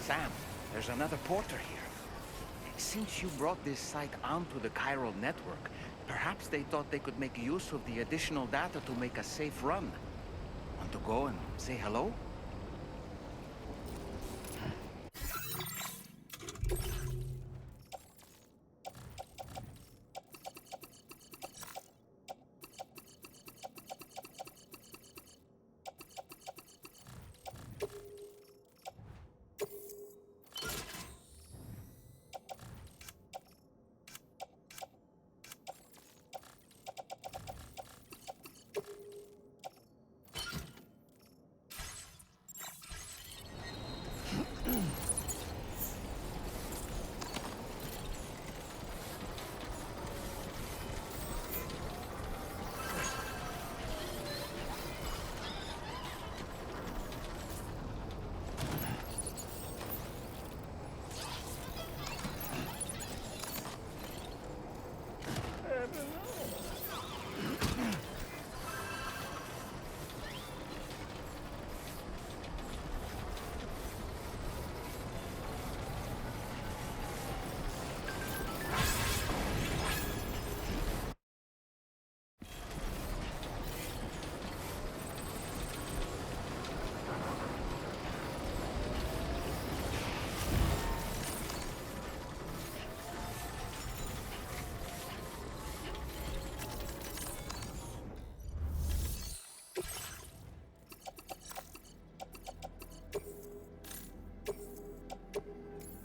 Sam, there's another porter here. Since you brought this site onto the chiral network, perhaps they thought they could make use of the additional data to make a safe run. Want to go and say hello?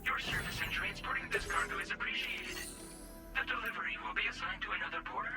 Your service in transporting this cargo is appreciated. The delivery will be assigned to another porter.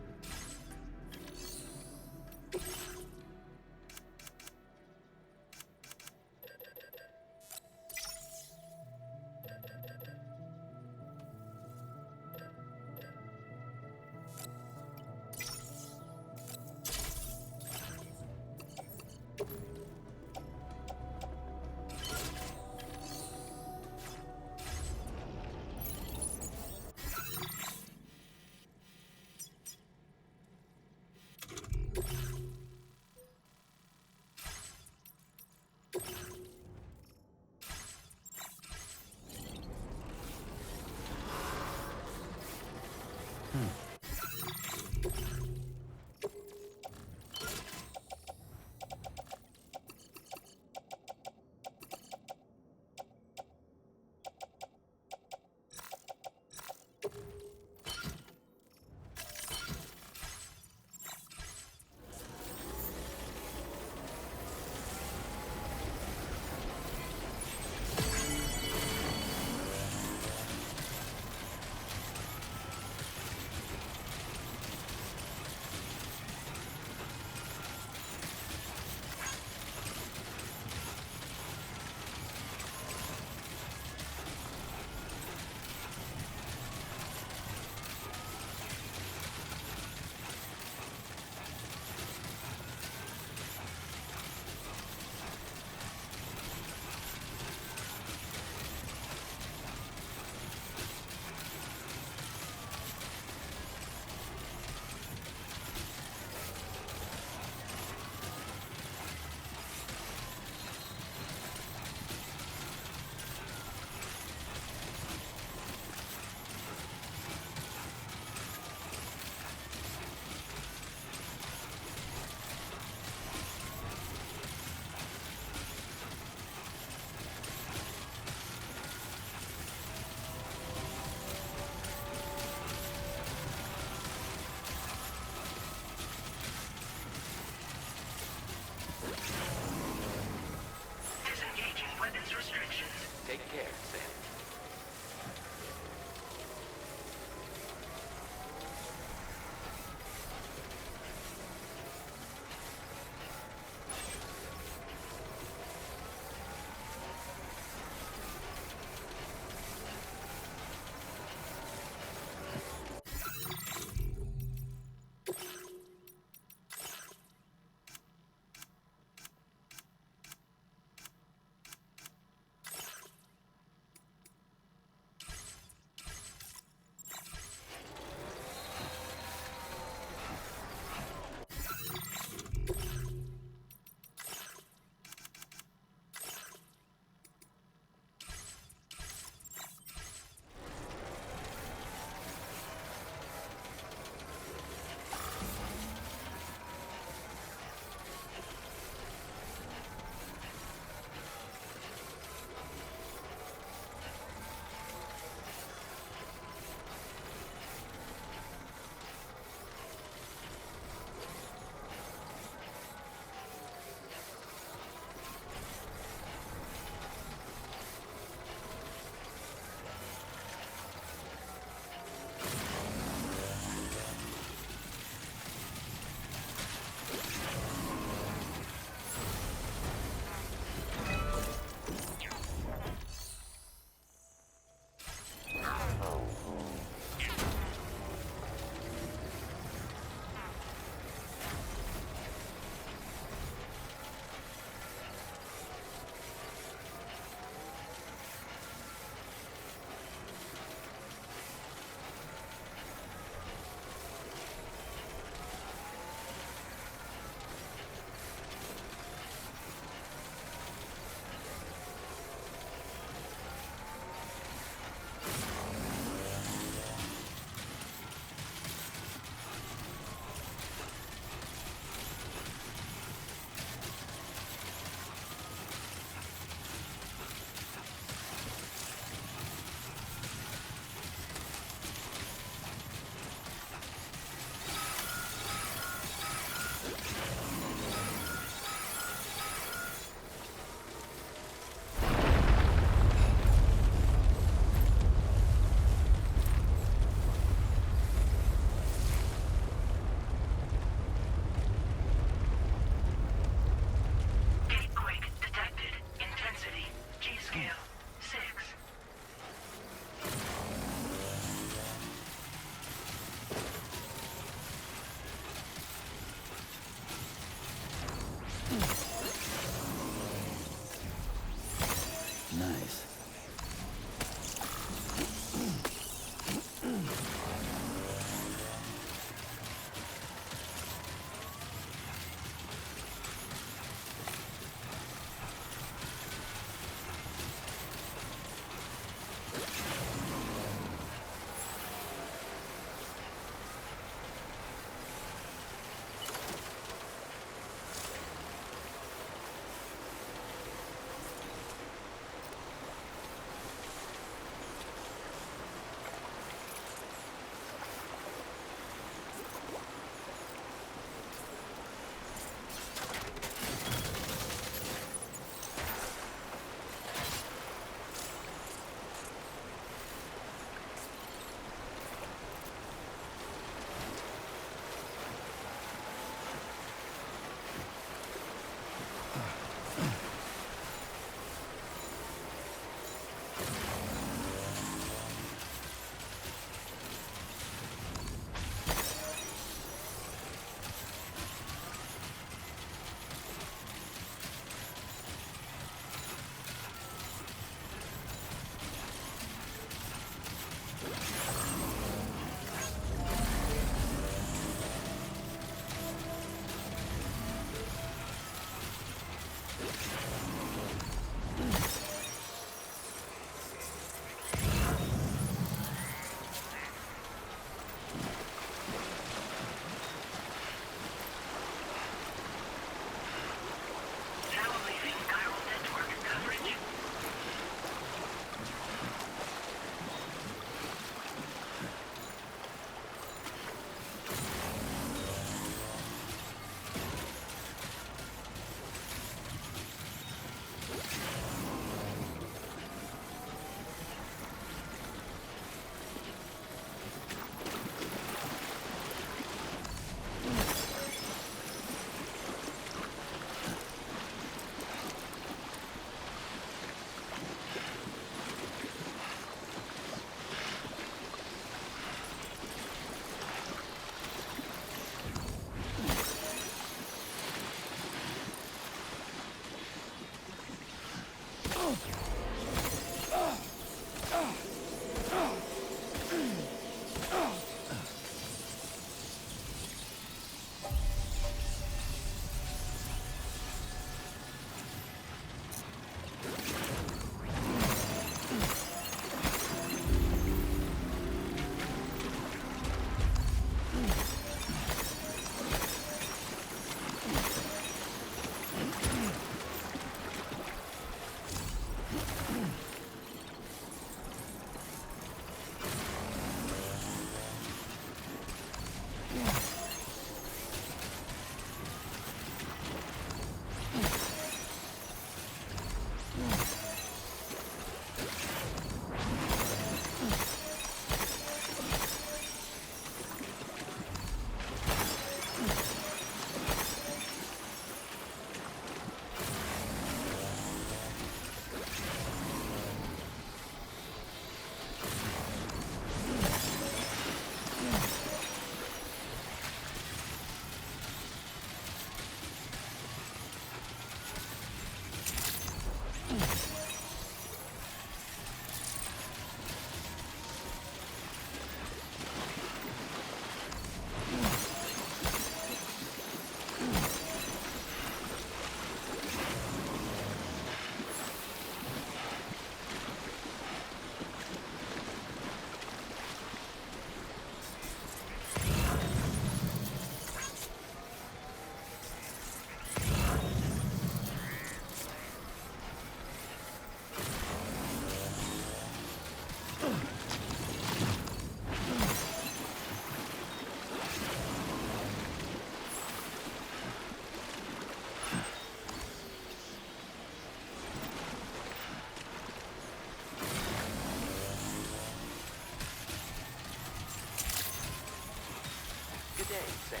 day, Sam.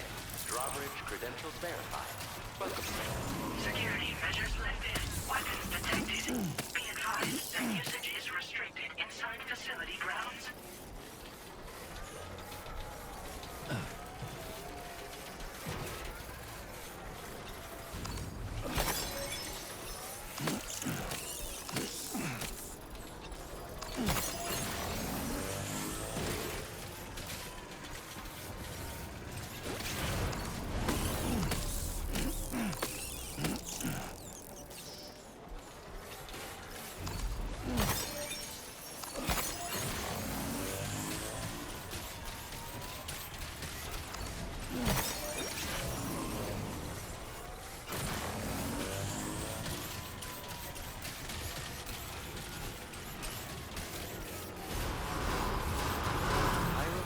Drawbridge credentials verified. Welcome, Sam. Security measures lifted. Weapons detected. Be advised that usage is restricted inside facility grounds.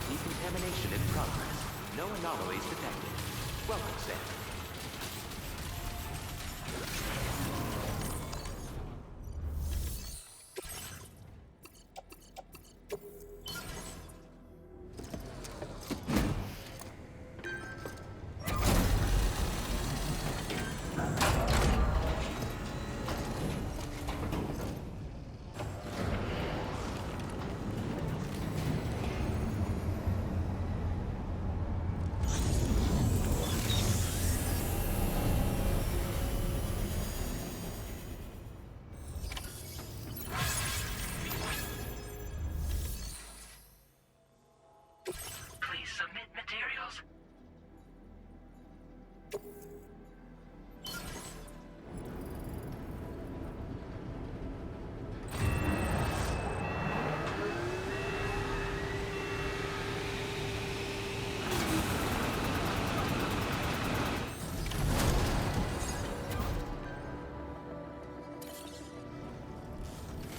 Decontamination in progress. No anomalies detected. Welcome, Sam. Please submit materials.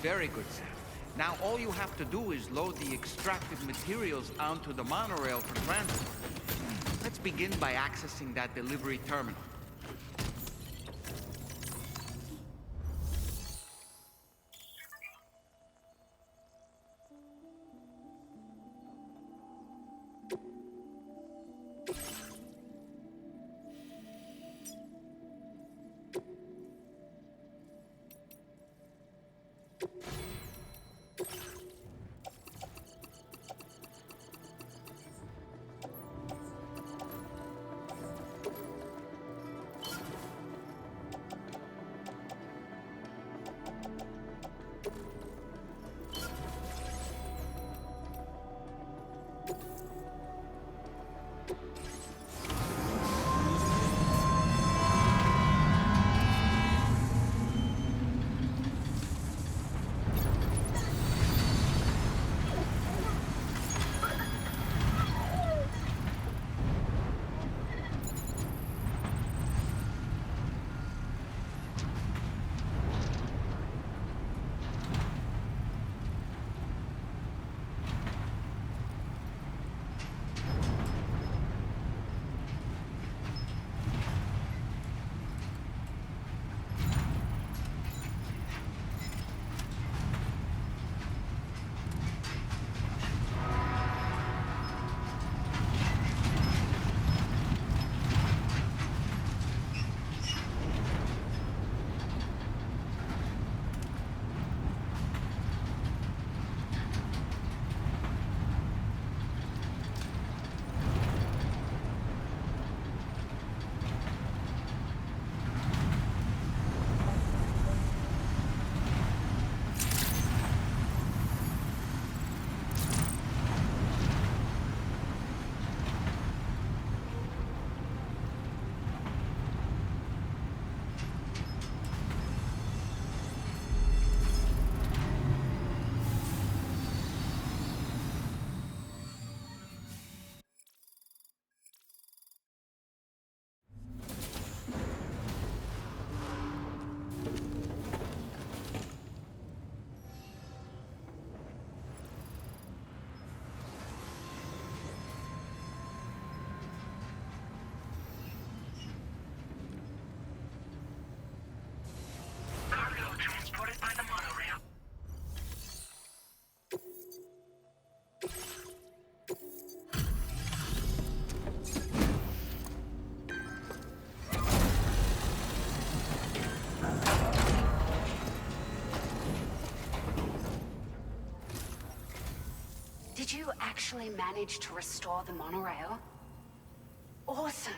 Very good, Sam. Now all you have to do is load the extracted materials onto the monorail for transport. Let's begin by accessing that delivery terminal. Did you actually manage to restore the monorail? Awesome.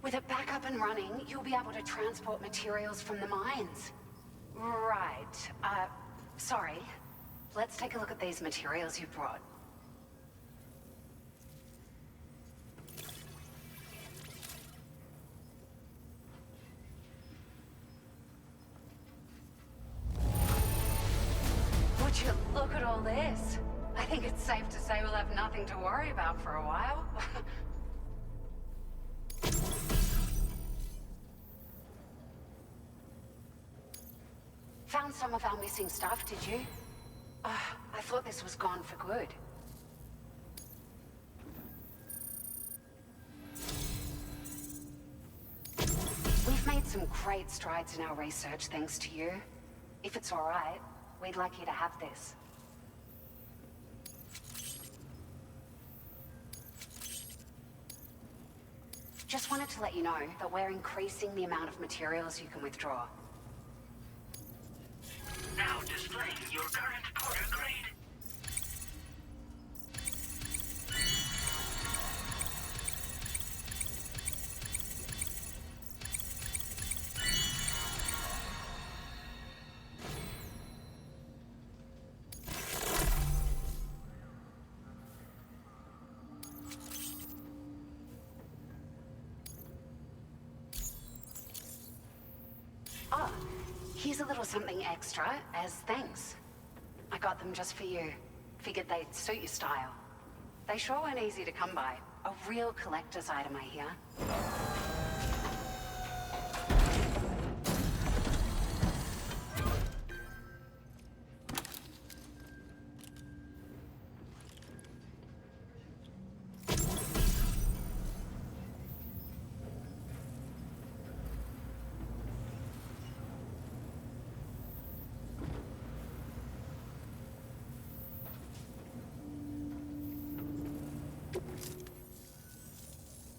With it back up and running, you'll be able to transport materials from the mines. Right. Sorry. Let's take a look at these materials you brought. Would you look at all this? I think it's safe to say we'll have nothing to worry about for a while. Found some of our missing stuff, did you? I thought this was gone for good. We've made some great strides in our research thanks to you. If it's all right, we'd like you to have this. Just wanted to let you know that we're increasing the amount of materials you can withdraw. Now displaying your current porter grade. Oh, here's a little something extra as thanks. I got them just for you. Figured they'd suit your style. They sure weren't easy to come by. A real collector's item, I hear.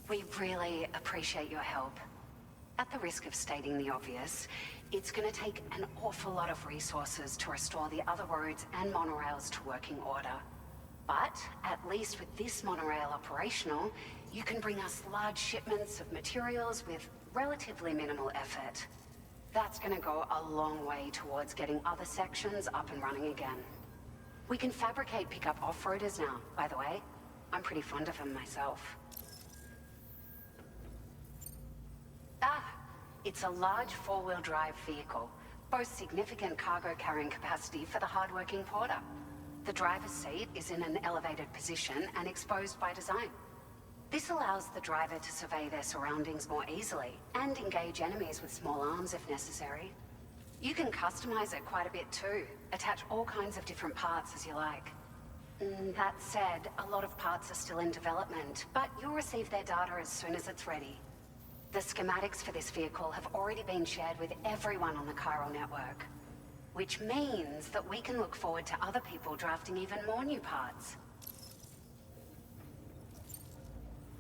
We really appreciate your help. At the risk of stating the obvious, it's gonna take an awful lot of resources to restore the other roads and monorails to working order. But at least with this monorail operational, you can bring us large shipments of materials with relatively minimal effort. That's gonna go a long way towards getting other sections up and running again. We can fabricate pickup off-roaders now, by the way. I'm pretty fond of them myself. It's a large four-wheel drive vehicle, boasts significant cargo carrying capacity for the hard-working porter. The driver's seat is in an elevated position and exposed by design. This allows the driver to survey their surroundings more easily and engage enemies with small arms if necessary. You can customize it quite a bit too, attach all kinds of different parts as you like. That said, a lot of parts are still in development, but you'll receive their data as soon as it's ready. The schematics for this vehicle have already been shared with everyone on the Chiral network, which means that we can look forward to other people drafting even more new parts.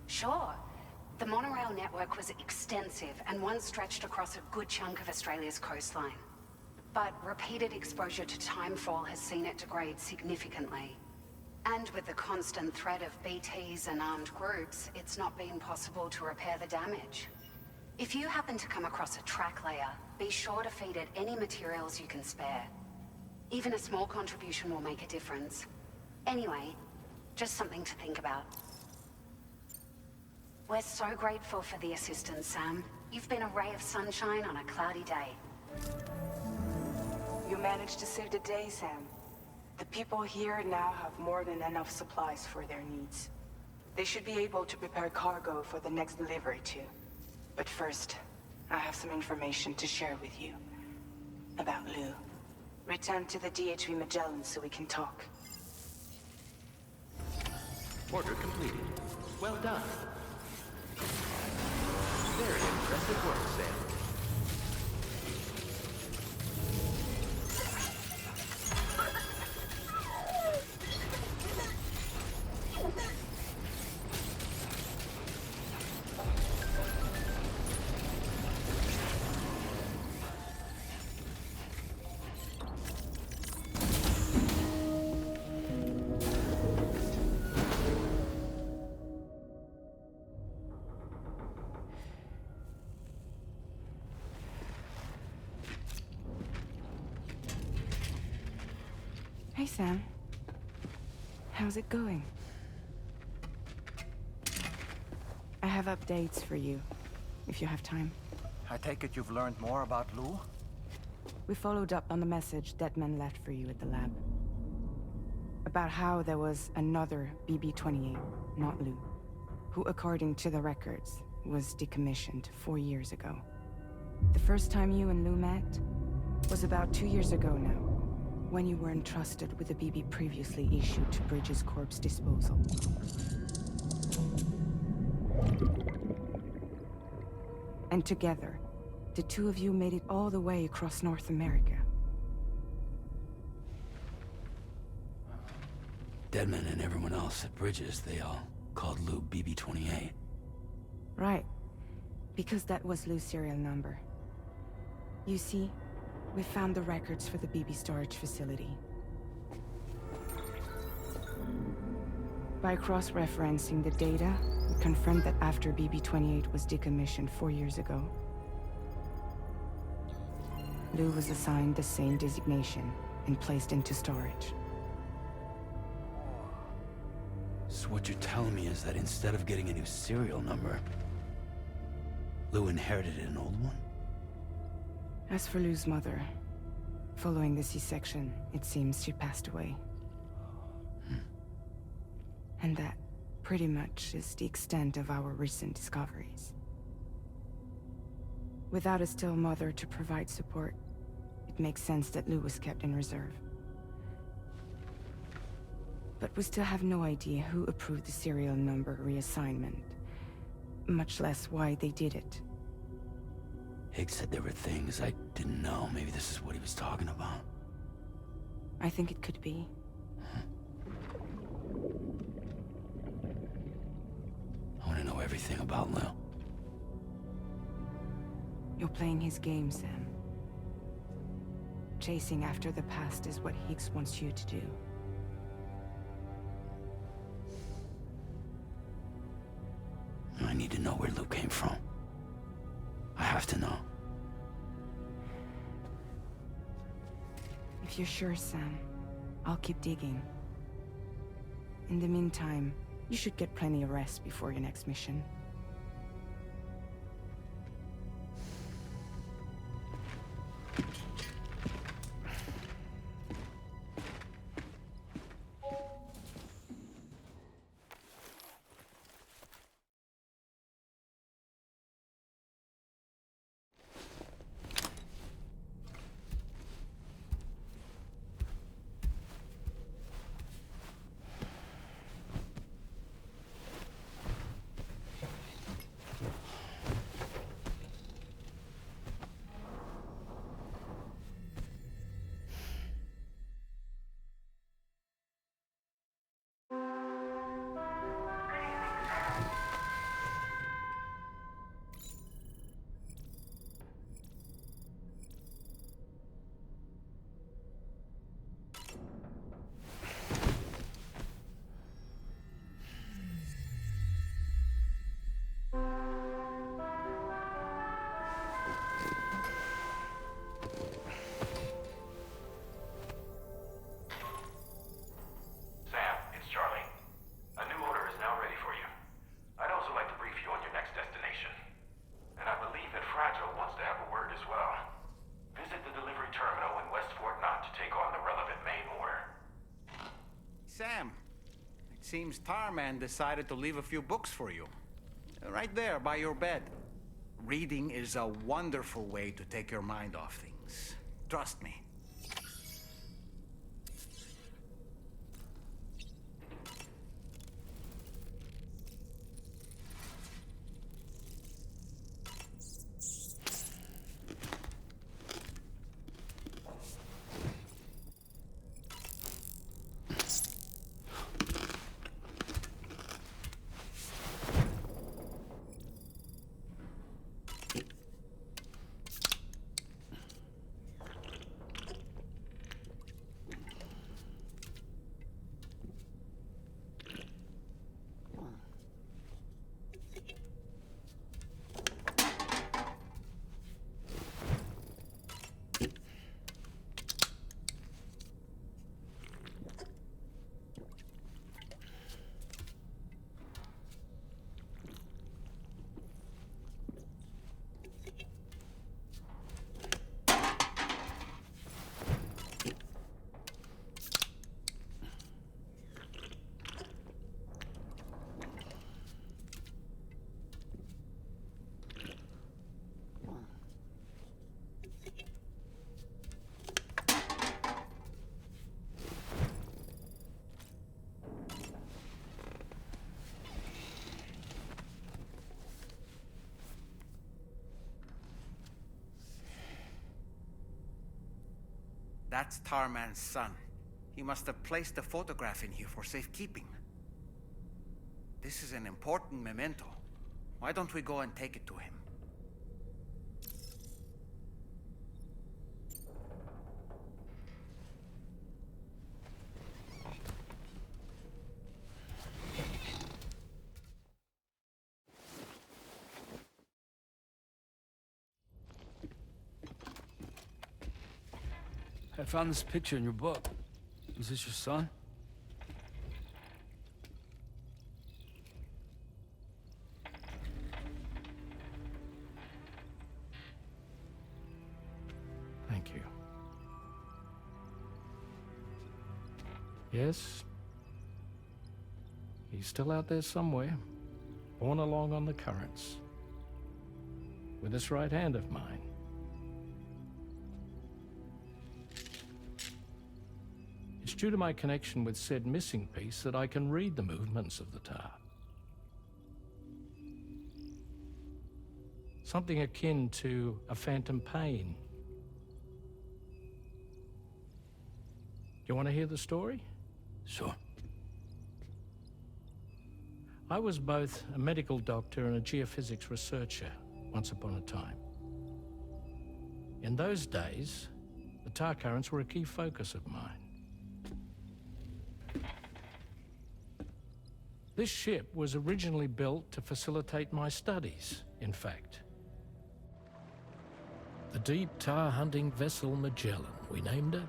Sure, the monorail network was extensive and once stretched across a good chunk of Australia's coastline. But repeated exposure to timefall has seen it degrade significantly. And with the constant threat of BTs and armed groups, it's not been possible to repair the damage. If you happen to come across a track layer, be sure to feed it any materials you can spare. Even a small contribution will make a difference. Anyway, just something to think about. We're so grateful for the assistance, Sam. You've been a ray of sunshine on a cloudy day. You managed to save the day, Sam. The people here now have more than enough supplies for their needs. They should be able to prepare cargo for the next delivery too. But first, I have some information to share with you. About Lou. Return to the DHV Magellan so we can talk. Order completed. Well done. Very impressive work, Sam. Hey, Sam. How's it going? I have updates for you, if you have time. I take it you've learned more about Lou? We followed up on the message Deadman left for you at the lab. About how there was another BB-28, not Lou, who, according to the records, was decommissioned 4 years ago. The first time you and Lou met was about 2 years ago now, when you were entrusted with a BB previously issued to Bridges Corp's disposal. And together, the two of you made it all the way across North America. Deadman and everyone else at Bridges, they all called Lou BB-28. Right. Because that was Lou's serial number. You see, we found the records for the BB storage facility. By cross-referencing the data, we confirmed that after BB-28 was decommissioned 4 years ago, Lou was assigned the same designation and placed into storage. So what you're telling me is that instead of getting a new serial number, Lou inherited an old one? As for Lou's mother, following the C-section, it seems she passed away. And that, pretty much, is the extent of our recent discoveries. Without a still mother to provide support, it makes sense that Lou was kept in reserve. But we still have no idea who approved the serial number reassignment, much less why they did it. Higgs said there were things I didn't know. Maybe this is what he was talking about. I think it could be. I want to know everything about Lou. You're playing his game, Sam. Chasing after the past is what Higgs wants you to do. I need to know where Lou came from. I have to know. If you're sure, Sam, I'll keep digging. In the meantime, you should get plenty of rest before your next mission. Sam, it's Charlie. A new order is now ready for you. I'd also like to brief you on your next destination. And I believe that Fragile wants to have a word as well. Visit the delivery terminal in West Fort Knott to take on the relevant main order. Sam, it seems Tarman decided to leave a few books for you. Right there, by your bed. Reading is a wonderful way to take your mind off things. Trust me. That's Tarman's son. He must have placed the photograph in here for safekeeping. This is an important memento. Why don't we go and take it to him? I found this picture in your book. Is this your son? Thank you. Yes. He's still out there somewhere, borne along on the currents, with this right hand of mine. It's due to my connection with said missing piece that I can read the movements of the tar. Something akin to a phantom pain. Do you want to hear the story? Sure. I was both a medical doctor and a geophysics researcher once upon a time. In those days, the tar currents were a key focus of mine. This ship was originally built to facilitate my studies, in fact. The deep tar hunting vessel Magellan, we named it.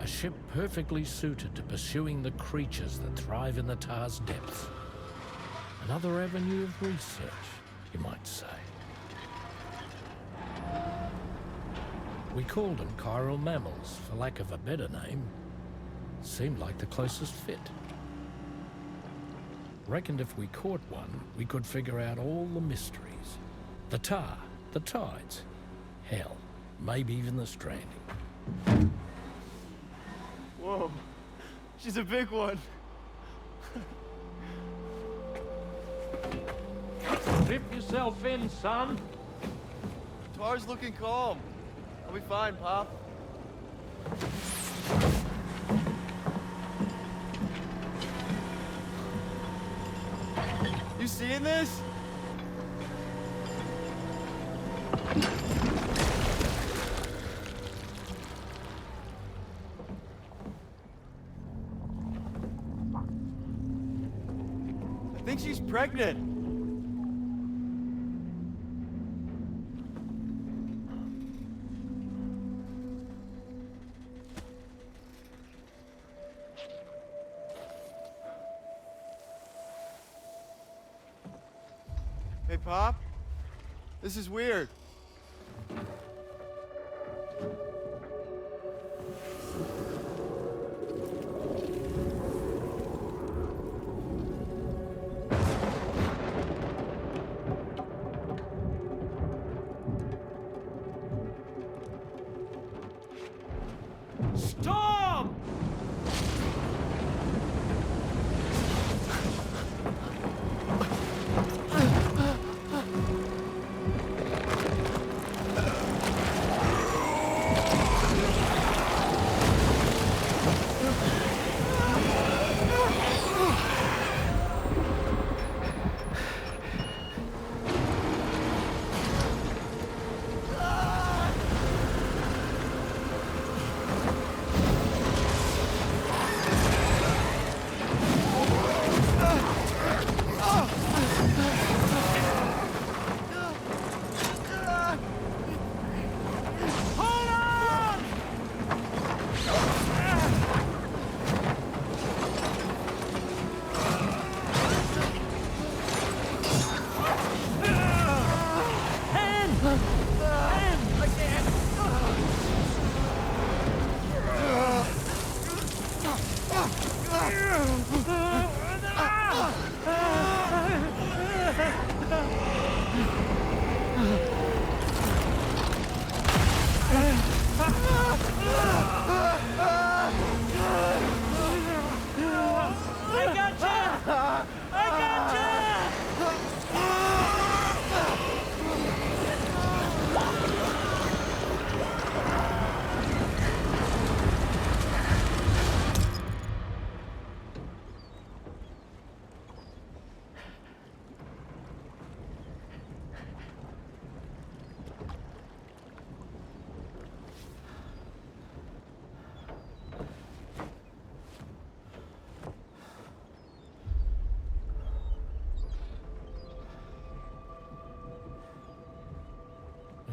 A ship perfectly suited to pursuing the creatures that thrive in the tar's depths. Another avenue of research, you might say. We called them chiral mammals, for lack of a better name. Seemed like the closest fit. Reckoned if we caught one, we could figure out all the mysteries. The tar, the tides, hell, maybe even the stranding. Whoa, she's a big one. Strip yourself in, son. Tar's looking calm. I'll be fine, Pop. You seeing this? I think she's pregnant. Hey, Pop. This is weird. Storm!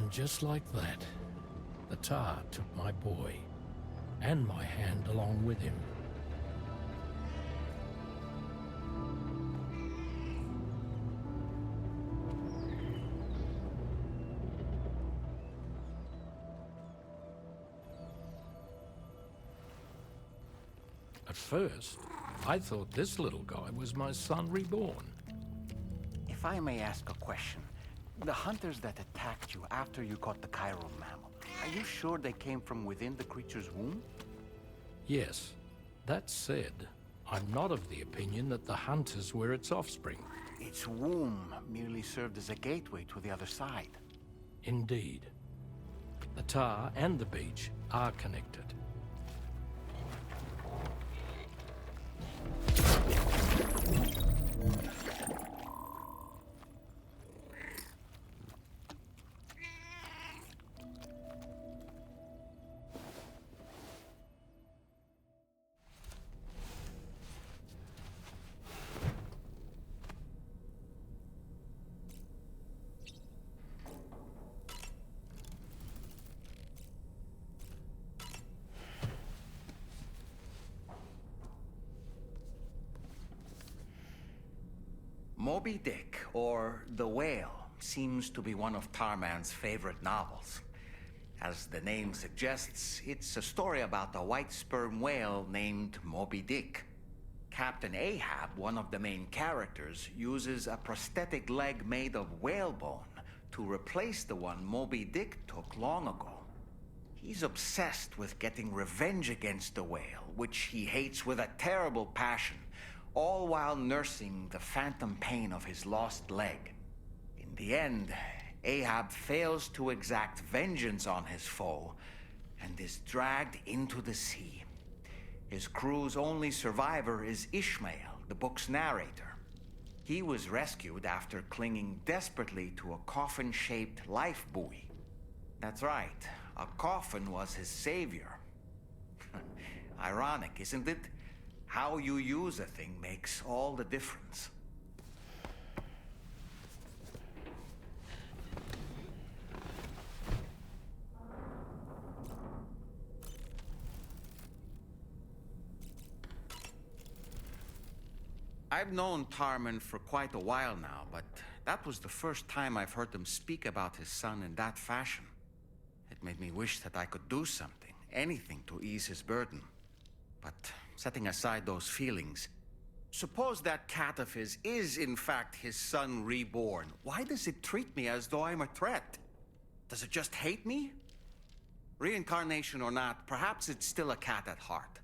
And just like that, the tar took my boy, and my hand along with him. At first, I thought this little guy was my son reborn. If I may ask a question, the hunters that attacked you after you caught the chiral mammal, are you sure they came from within the creature's womb? Yes. That said, I'm not of the opinion that the hunters were its offspring. Its womb merely served as a gateway to the other side. Indeed. The tar and the beach are connected. Moby Dick, or The Whale, seems to be one of Tarman's favorite novels. As the name suggests, it's a story about a white sperm whale named Moby Dick. Captain Ahab, one of the main characters, uses a prosthetic leg made of whalebone to replace the one Moby Dick took long ago. He's obsessed with getting revenge against the whale, which he hates with a terrible passion, all while nursing the phantom pain of his lost leg. In the end, Ahab fails to exact vengeance on his foe and is dragged into the sea. His crew's only survivor is Ishmael, the book's narrator. He was rescued after clinging desperately to a coffin-shaped life buoy. That's right, a coffin was his savior. Ironic, isn't it? How you use a thing makes all the difference. I've known Tarman for quite a while now, but that was the first time I've heard him speak about his son in that fashion. It made me wish that I could do something, anything to ease his burden. But setting aside those feelings, suppose that cat of his is in fact his son reborn. Why does it treat me as though I'm a threat? Does it just hate me? Reincarnation or not, perhaps it's still a cat at heart.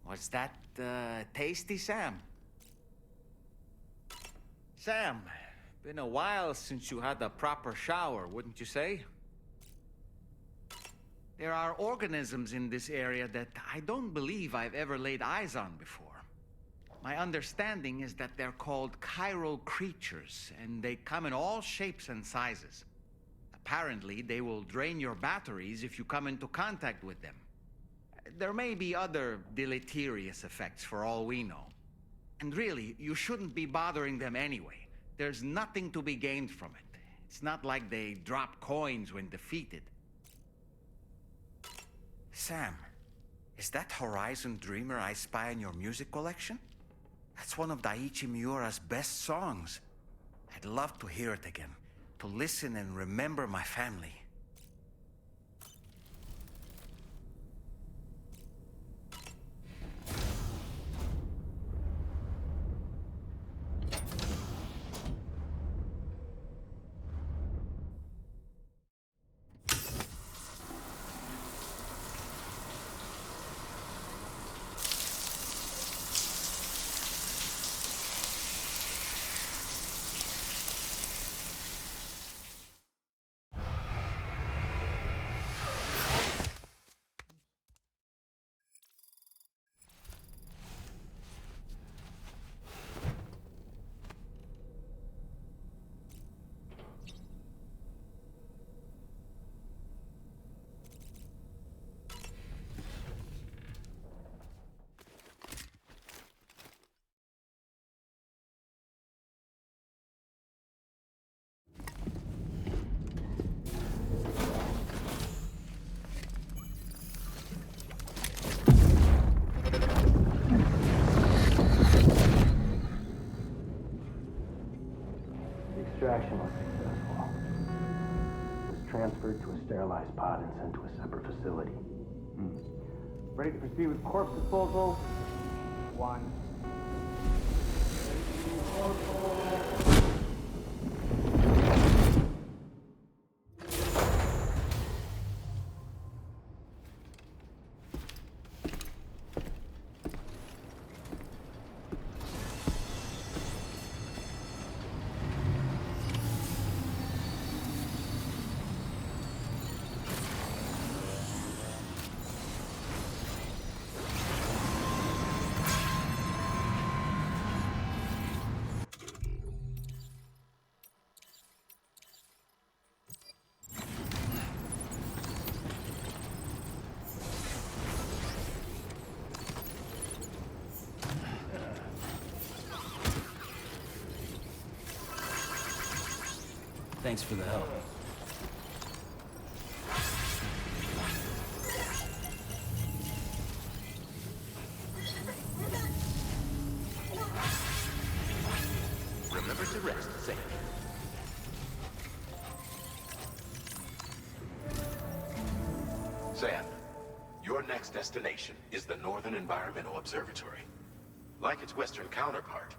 Was that tasty, Sam? Sam, been a while since you had a proper shower, wouldn't you say? There are organisms in this area that I don't believe I've ever laid eyes on before. My understanding is that they're called chiral creatures, and they come in all shapes and sizes. Apparently, they will drain your batteries if you come into contact with them. There may be other deleterious effects for all we know. And really, you shouldn't be bothering them anyway. There's nothing to be gained from it. It's not like they drop coins when defeated. Sam, is that Horizon Dreamer I spy in your music collection? That's one of Daiichi Miura's best songs. I'd love to hear it again, to listen and remember my family. extraction was successful. It was transferred to a sterilized pod and sent to a separate facility. Ready to proceed with corpse disposal? 1. Thanks for the help. Remember to rest, Sam. Sam, your next destination is the Northern Environmental Observatory. Like its Western counterpart,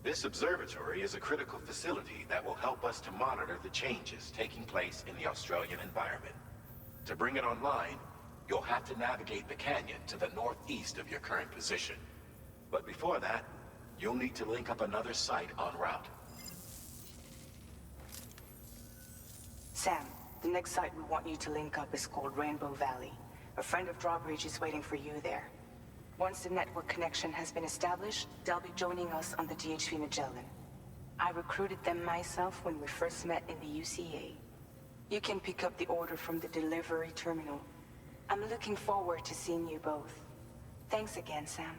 this observatory is a critical facility that will help us to monitor the changes taking place in the Australian environment. To bring it online, you'll have to navigate the canyon to the northeast of your current position. But before that, you'll need to link up another site en route. Sam, the next site we want you to link up is called Rainbow Valley. A friend of Drawbridge is waiting for you there. Once the network connection has been established, they'll be joining us on the DHV Magellan. I recruited them myself when we first met in the UCA. You can pick up the order from the delivery terminal. I'm looking forward to seeing you both. Thanks again, Sam.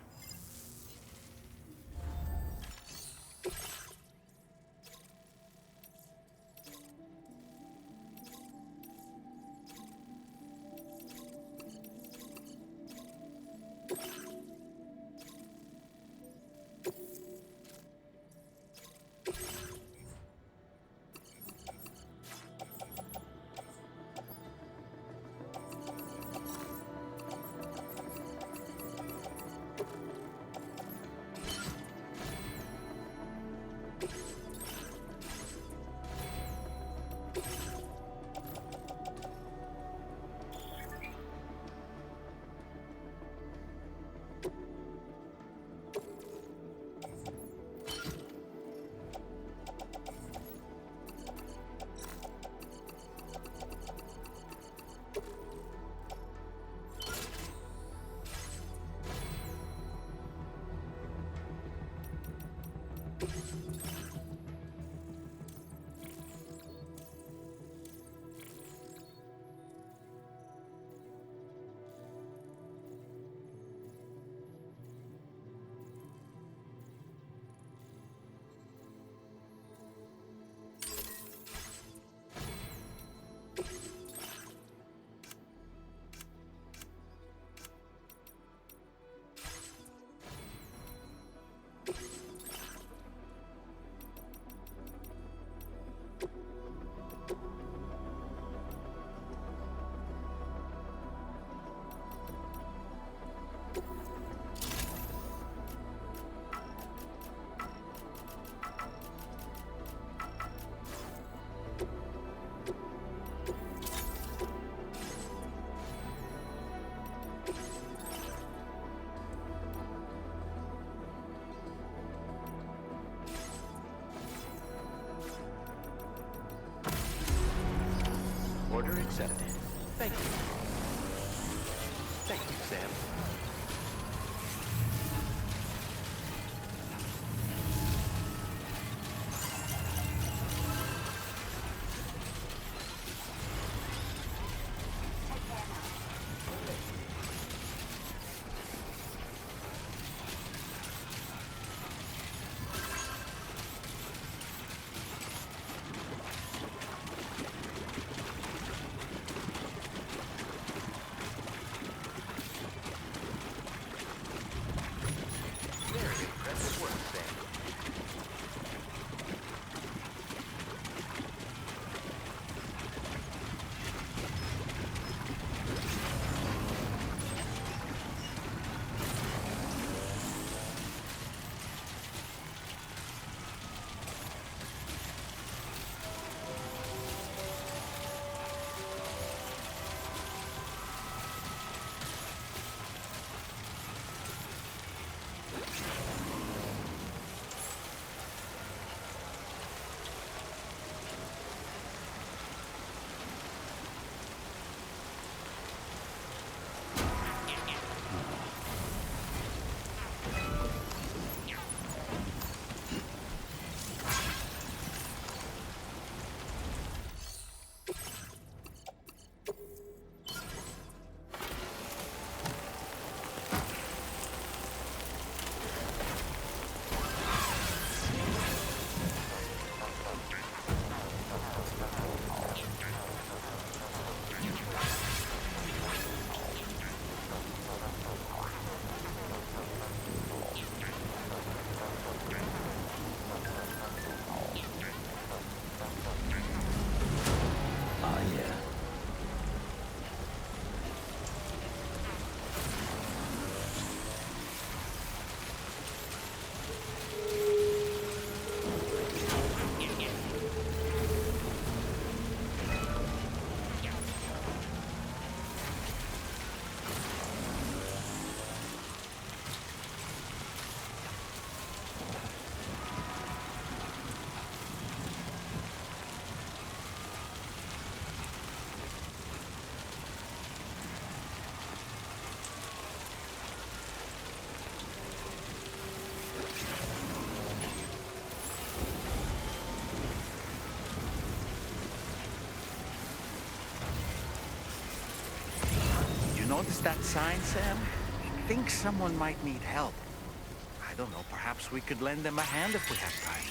Order accepted. Thank you. Thank you, Sam. noticed that sign, Sam? I think someone might need help. I don't know, perhaps we could lend them a hand if we have time.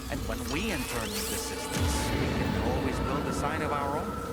And when we in turn need assistance, we can always build a sign of our own.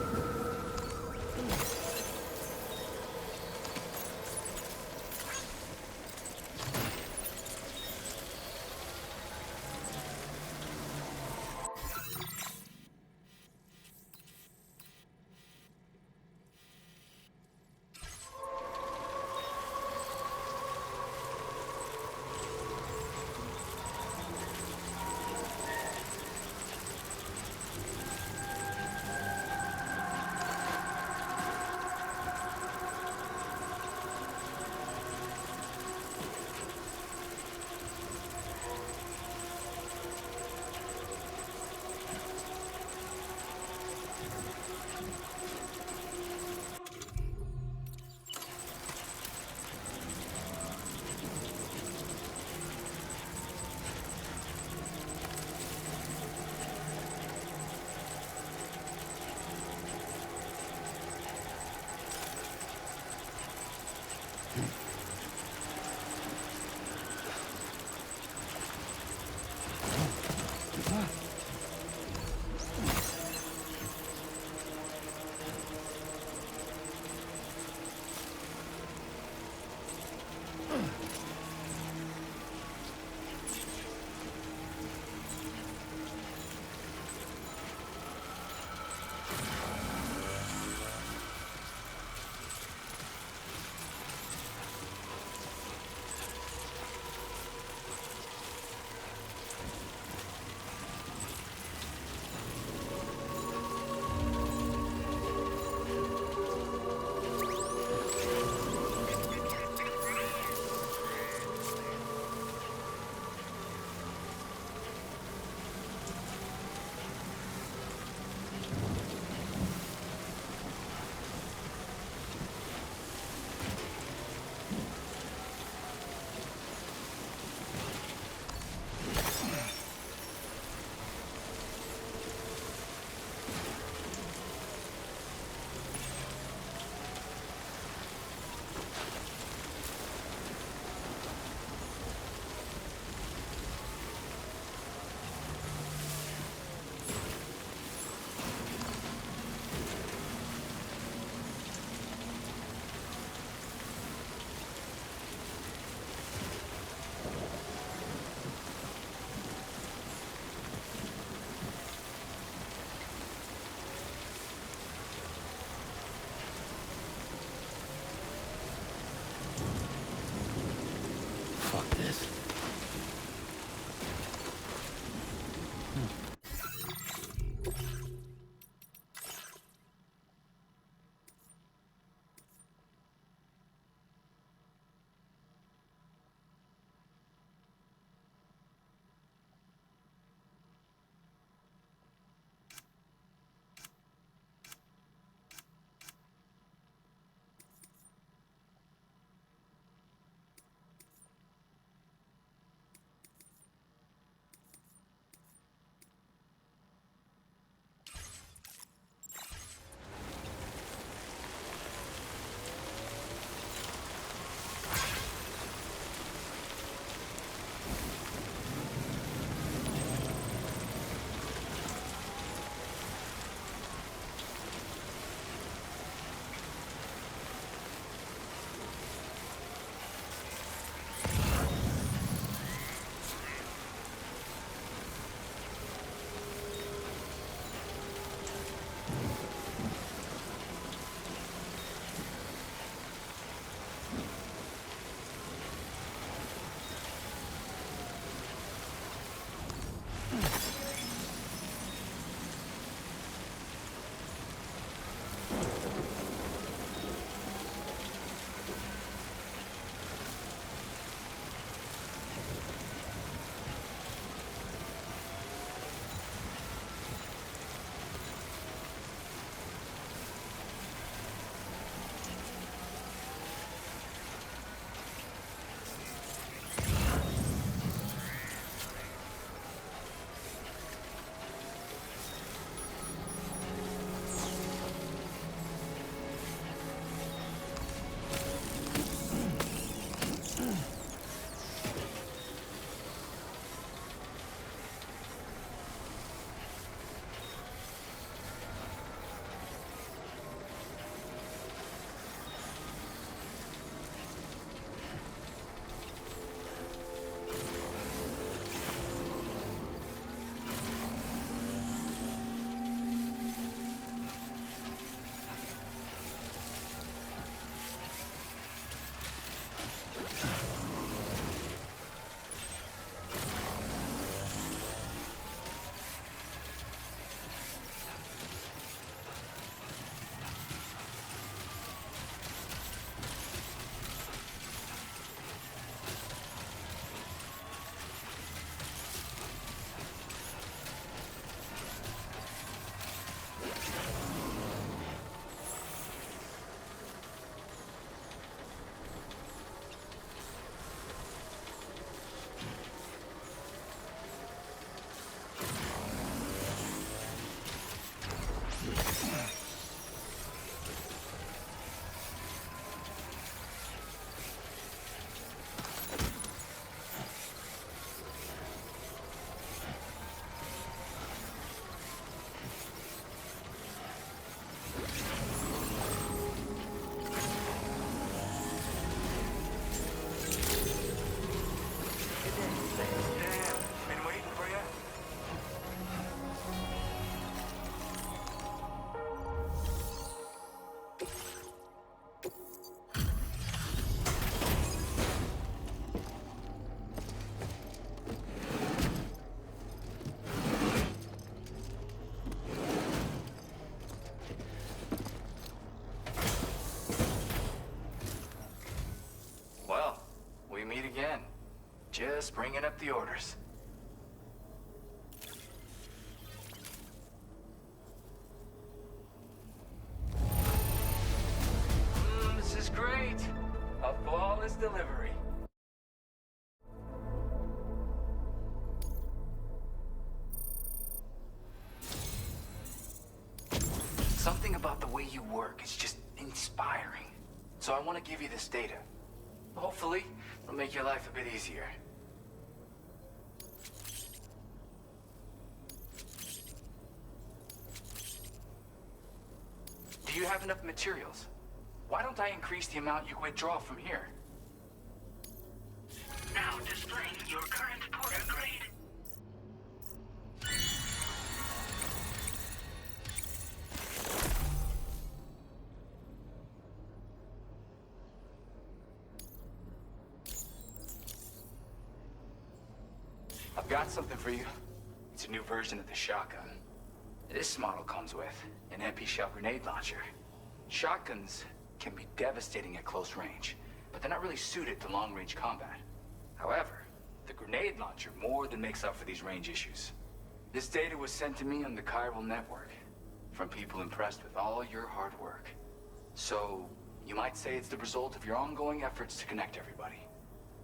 Just bringing up the orders. This is great. A flawless delivery. Something about the way you work is just inspiring. So I want to give you this data. Hopefully, it'll make your life a bit easier. Do you have enough materials? Why don't I increase the amount you withdraw from here? Now displaying your current porter grade. I've got something for you. It's a new version of the shotgun. This model comes with an MP shell grenade launcher. Shotguns can be devastating at close range, but they're not really suited to long-range combat. However, the grenade launcher more than makes up for these range issues. This data was sent to me on the chiral network from people impressed with all your hard work. So, you might say it's the result of your ongoing efforts to connect everybody.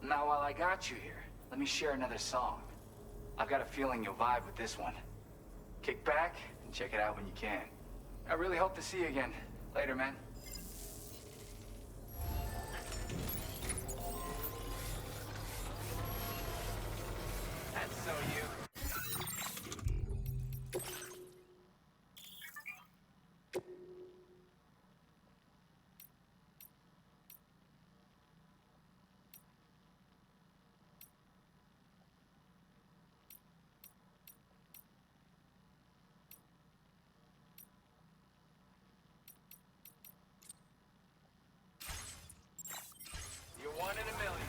Now, while I got you here, let me share another song. I've got a feeling you'll vibe with this one. Kick back and check it out when you can. I really hope to see you again. Later, man. That's so you. You're one in a million.